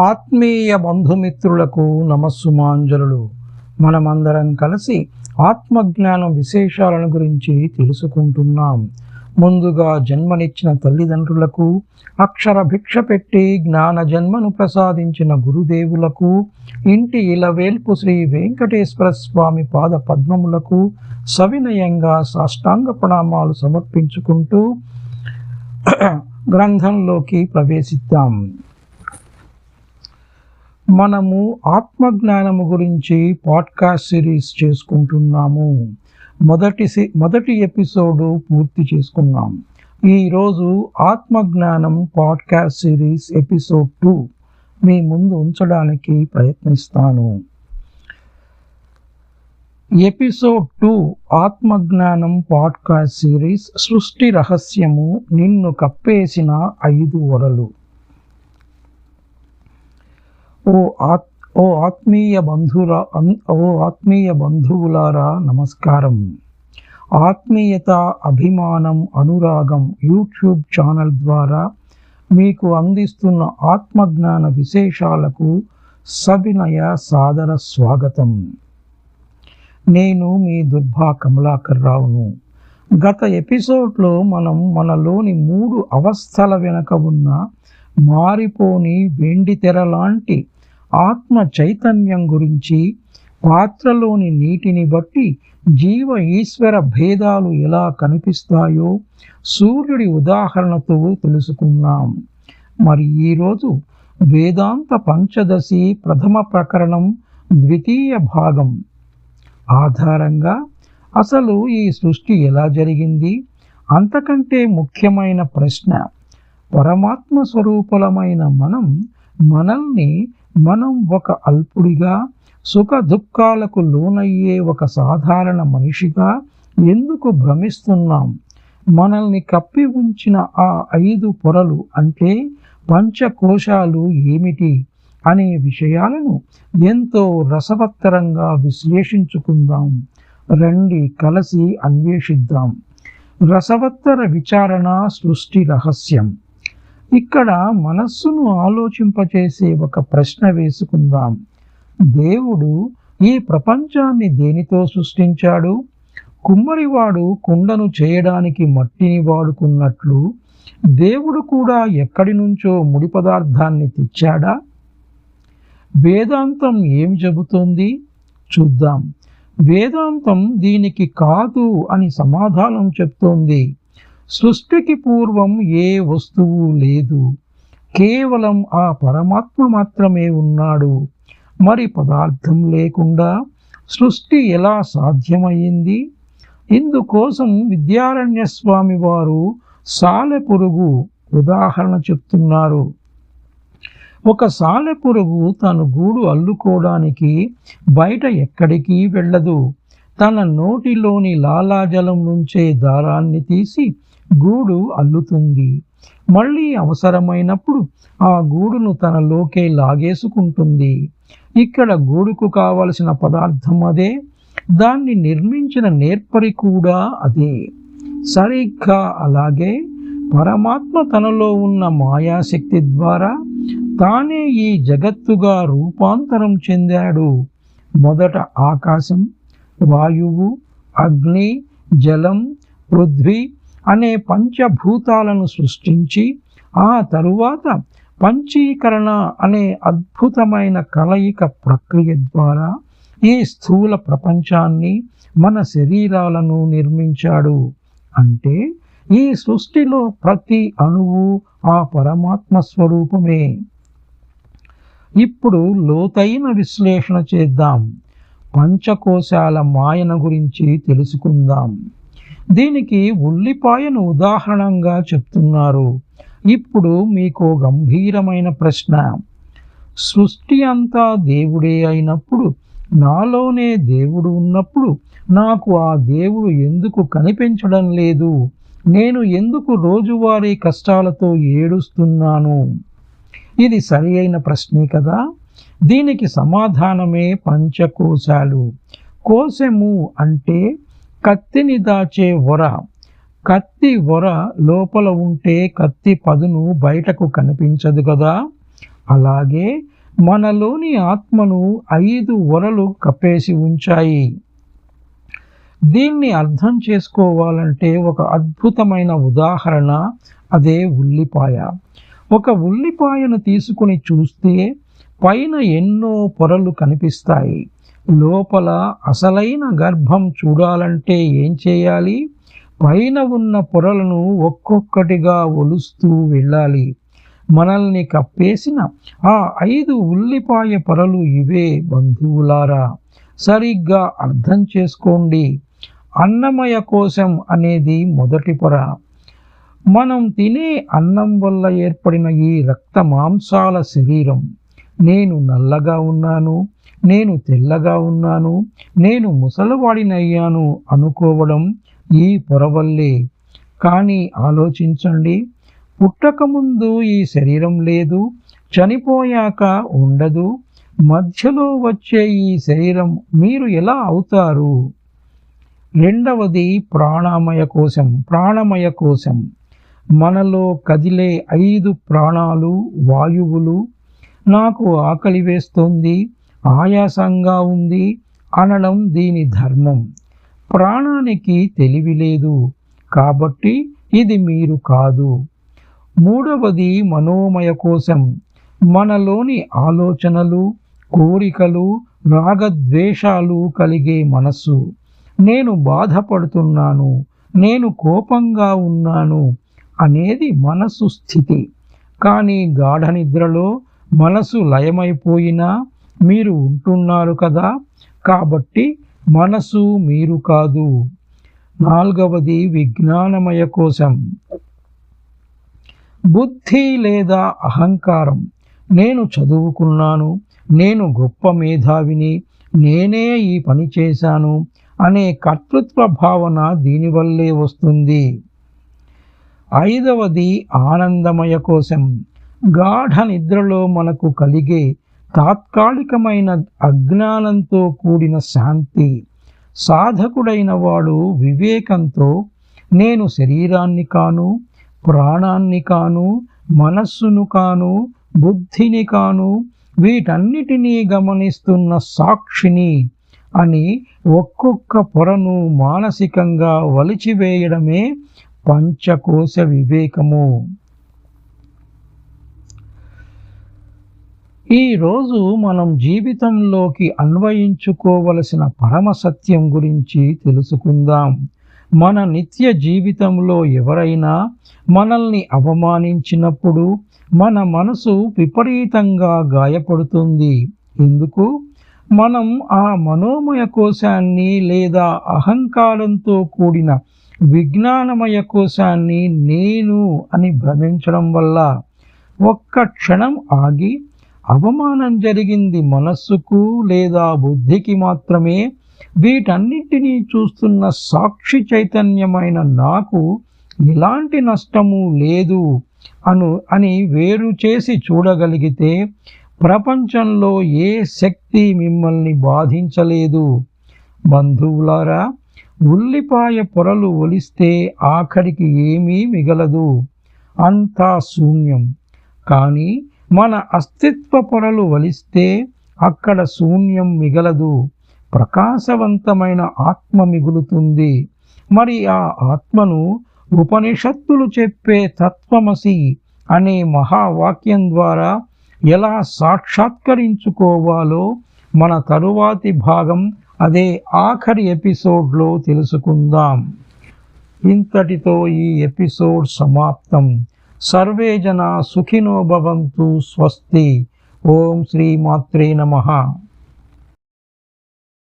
ఆత్మీయ బంధుమిత్రులకు నమస్సుమాంజలులు. మనమందరం కలిసి ఆత్మజ్ఞానం విశేషాలను గురించి తెలుసుకుంటున్నాం. ముందుగా జన్మనిచ్చిన తల్లిదండ్రులకు, అక్షర భిక్ష పెట్టి జ్ఞాన జన్మను ప్రసాదించిన గురుదేవులకు, ఇంటి ఇలవేల్పు శ్రీ వెంకటేశ్వర స్వామి పాద పద్మములకు సవినయంగా సాష్టాంగ ప్రణామాలు సమర్పించుకుంటూ గ్రంథంలోకి ప్రవేశిద్దాం. మనము ఆత్మజ్ఞానము గురించి పాడ్కాస్ట్ సిరీస్ చేసుకుంటున్నాము. మొదటి ఎపిసోడు పూర్తి చేసుకున్నాం. ఈరోజు ఆత్మజ్ఞానం పాడ్కాస్ట్ సిరీస్ ఎపిసోడ్ 2 మీ ముందు ఉంచడానికి ప్రయత్నిస్తాను. ఎపిసోడ్ 2 ఆత్మజ్ఞానం పాడ్కాస్ట్ సిరీస్ సృష్టి రహస్యము, నిన్ను కప్పేసిన 5 వరలు. ఓ ఆత్మీయ బంధువులారా నమస్కారం. ఆత్మీయత, అభిమానం, అనురాగం యూట్యూబ్ ఛానల్ ద్వారా మీకు అందిస్తున్న ఆత్మజ్ఞాన విశేషాలకు సవినయ సాదర స్వాగతం. నేను మీ దుర్భా కమలాకర్ రావును. గత ఎపిసోడ్లో మనం మనలోని 3 అవస్థల వెనక ఉన్న మారిపోని వెండి తెర లాంటి ఆత్మ చైతన్యం గురించి, పాత్రలోని నీటిని బట్టి జీవ ఈశ్వర భేదాలు ఎలా కనిపిస్తాయో సూర్యుడి ఉదాహరణతో తెలుసుకున్నాం. మరి ఈరోజు వేదాంత పంచదశి ప్రథమ ప్రకరణం ద్వితీయ భాగం ఆధారంగా అసలు ఈ సృష్టి ఎలా జరిగింది, అంతకంటే ముఖ్యమైన ప్రశ్న, పరమాత్మ స్వరూపులమైన మనల్ని మనం ఒక అల్పుడిగా, సుఖ దుఃఖాలకు లోనయ్యే ఒక సాధారణ మనిషిగా ఎందుకు భ్రమిస్తున్నాం? మనల్ని కప్పి ఉంచిన ఆ 5 పొరలు అంటే పంచకోశాలు ఏమిటి అనే విషయాలను ఎంతో రసవత్తరంగా విశ్లేషించుకుందాం. రండి కలిసి అన్వేషిద్దాం. రసవత్తర విచారణ, సృష్టి రహస్యం. ఇక్కడ మనస్సును ఆలోచింపచేసే ఒక ప్రశ్న వేసుకుందాం. దేవుడు ఈ ప్రపంచాన్ని దేనితో సృష్టించాడు? కుమ్మరివాడు కుండను చేయడానికి మట్టిని వాడుకున్నట్లు దేవుడు కూడా ఎక్కడి నుంచో ముడి పదార్థాన్ని తెచ్చాడా? వేదాంతం ఏమి చెబుతోంది చూద్దాం. వేదాంతం దీనికి కాదు అని సమాధానం చెప్తోంది. సృష్టికి పూర్వం ఏ వస్తువు లేదు, కేవలం ఆ పరమాత్మ మాత్రమే ఉన్నాడు. మరి పదార్థం లేకుండా సృష్టి ఎలా సాధ్యమయ్యింది? ఇందుకోసం విద్యారణ్య స్వామి వారు సాలెపురుగు ఉదాహరణ చెప్తున్నారు. ఒక సాలెపురుగు తన గూడు అల్లుకోవడానికి బయట ఎక్కడికి వెళ్ళదు. తన నోటిలోని లాలాజలం నుంచే దారాన్ని తీసి గూడు అల్లుతుంది. మళ్ళీ అవసరమైనప్పుడు ఆ గూడును తనలోకే లాగేసుకుంటుంది. ఇక్కడ గూడుకు కావలసిన పదార్థం అదే, దాన్ని నిర్మించిన నేర్పరి కూడా అదే. సరిగ్గా అలాగే పరమాత్మ తనలో ఉన్న మాయాశక్తి ద్వారా తానే ఈ జగత్తుగా రూపాంతరం చెందాడు. మొదట ఆకాశం, వాయువు, అగ్ని, జలం, పృథ్వీ అనే పంచభూతాలను సృష్టించి ఆ తరువాత పంచీకరణ అనే అద్భుతమైన కలయిక ప్రక్రియ ద్వారా ఈ స్థూల ప్రపంచాన్ని, మన శరీరాలను నిర్మించాడు. అంటే ఈ సృష్టిలో ప్రతి అణువు ఆ పరమాత్మ స్వరూపమే. ఇప్పుడు లోతైన విశ్లేషణ చేద్దాం. పంచకోశాల మాయన గురించి తెలుసుకుందాం. దీనికి ఉల్లిపాయను ఉదాహరణంగా చెప్తున్నారు. ఇప్పుడు మీకు గంభీరమైన ప్రశ్న. సృష్టి అంతా దేవుడే అయినప్పుడు, నాలోనే దేవుడు ఉన్నప్పుడు నాకు ఆ దేవుడు ఎందుకు కనిపించడం లేదు? నేను ఎందుకు రోజువారీ కష్టాలతో ఏడుస్తున్నాను? ఇది సరి అయిన ప్రశ్నే కదా. దీనికి సమాధానమే పంచకోశాలు. కోశము అంటే కత్తిని దాచే వొర. కత్తి వొర లోపల ఉంటే కత్తి పదును బయటకు కనిపించదు కదా. అలాగే మనలోని ఆత్మను 5 ఒరలు కప్పేసి ఉంచాయి. దీన్ని అర్థం చేసుకోవాలంటే ఒక అద్భుతమైన ఉదాహరణ, అదే ఉల్లిపాయ. ఒక ఉల్లిపాయను తీసుకుని చూస్తే పైన ఎన్నో పొరలు కనిపిస్తాయి. లోపల అసలైన గర్భం చూడాలంటే ఏం చేయాలి? పైన ఉన్న పొరలను ఒక్కొక్కటిగా ఒలుస్తూ వెళ్ళాలి. మనల్ని కప్పేసిన ఆ 5 ఉల్లిపాయ పొరలు ఇవే బంధువులారా. సరిగ్గా అర్థం చేసుకోండి. అన్నమయ కోశం అనేది మొదటి పొర. మనం తినే అన్నం వల్ల ఏర్పడిన ఈ రక్త మాంసాల శరీరం. నేను నల్లగా ఉన్నాను, నేను తెల్లగా ఉన్నాను, నేను ముసలివాడినయ్యాను అనుకోవడం ఈ పొర వల్లే. కానీ ఆలోచించండి, పుట్టకముందు ఈ శరీరం లేదు, చనిపోయాక ఉండదు. మధ్యలో వచ్చే ఈ శరీరం మీరు ఎలా అవుతారు? రెండవది ప్రాణమయ కోశం. మనలో కదిలే 5 ప్రాణాలు, వాయువులు. నాకు ఆకలి వేస్తోంది, ఆయాసంగా ఉంది అనడం దీని ధర్మం. ప్రాణానికి తెలివి లేదు, కాబట్టి ఇది మీరు కాదు. మూడవది మనోమయ కోశం. మనలోని ఆలోచనలు, కోరికలు, రాగద్వేషాలు కలిగే మనస్సు. నేను బాధపడుతున్నాను, నేను కోపంగా ఉన్నాను అనేది మనసు స్థితి. కానీ గాఢ నిద్రలో మనసు లయమైపోయినా మీరు ఉంటున్నారు కదా, కాబట్టి మనసు మీరు కాదు. నాలుగవది విజ్ఞానమయ కోశం. బుద్ధి లేదా అహంకారం. నేను చదువుకున్నాను, నేను గొప్ప మేధావిని, నేనే ఈ పని చేశాను అనే కర్తృత్వ భావన దీనివల్లే వస్తుంది. ఐదవది ఆనందమయ కోశం. గాఢ నిద్రలో మనకు కలిగే తాత్కాలికమైన అజ్ఞానంతో కూడిన శాంతి. సాధకుడైన వాడు వివేకంతో నేను శరీరాన్ని కాను, ప్రాణాన్ని కాను, మనస్సును కాను, బుద్ధిని కాను, వీటన్నిటినీ గమనిస్తున్న సాక్షిని అని ఒక్కొక్క పొరను మానసికంగా వలిచివేయడమే పంచకోశ వివేకము. ఈరోజు మనం జీవితంలోకి అన్వయించుకోవలసిన పరమ సత్యం గురించి తెలుసుకుందాం. మన నిత్య జీవితంలో ఎవరైనా మనల్ని అవమానించినప్పుడు మన మనసు విపరీతంగా గాయపడుతుంది. ఎందుకు? మనం ఆ మనోమయ కోశాన్ని లేదా అహంకారంతో కూడిన విజ్ఞానమయ కోశాన్ని నేను అని భ్రమించడం వల్ల. ఒక్క క్షణం ఆగి, అవమానం జరిగింది మనస్సుకు లేదా బుద్ధికి మాత్రమే, వీటన్నిటినీ చూస్తున్న సాక్షి చైతన్యమైన నాకు ఎలాంటి నష్టము లేదు అని వేరు చేసి చూడగలిగితే ప్రపంచంలో ఏ శక్తి మిమ్మల్ని బాధించలేదు. బంధువులారా, ఉల్లిపాయ పొరలు ఒలిస్తే ఆఖరికి ఏమీ మిగలదు, అంతా శూన్యం. కానీ మన అస్తిత్వ పొరలు ఒలిస్తే అక్కడ శూన్యం మిగలదు, ప్రకాశవంతమైన ఆత్మ మిగులుతుంది. మరి ఆ ఆత్మను ఉపనిషత్తులు చెప్పే తత్వమసి అనే మహావాక్యం ద్వారా ఎలా సాక్షాత్కరించుకోవాలో మన తరువాతి భాగం, అదే ఆఖరి ఎపిసోడ్లో తెలుసుకుందాం. ఇంతటితో ఈ ఎపిసోడ్ సమాప్తం. సర్వే జనా సుఖినో భవంతు. స్వస్తి. ఓం శ్రీ మాత్రే నమః.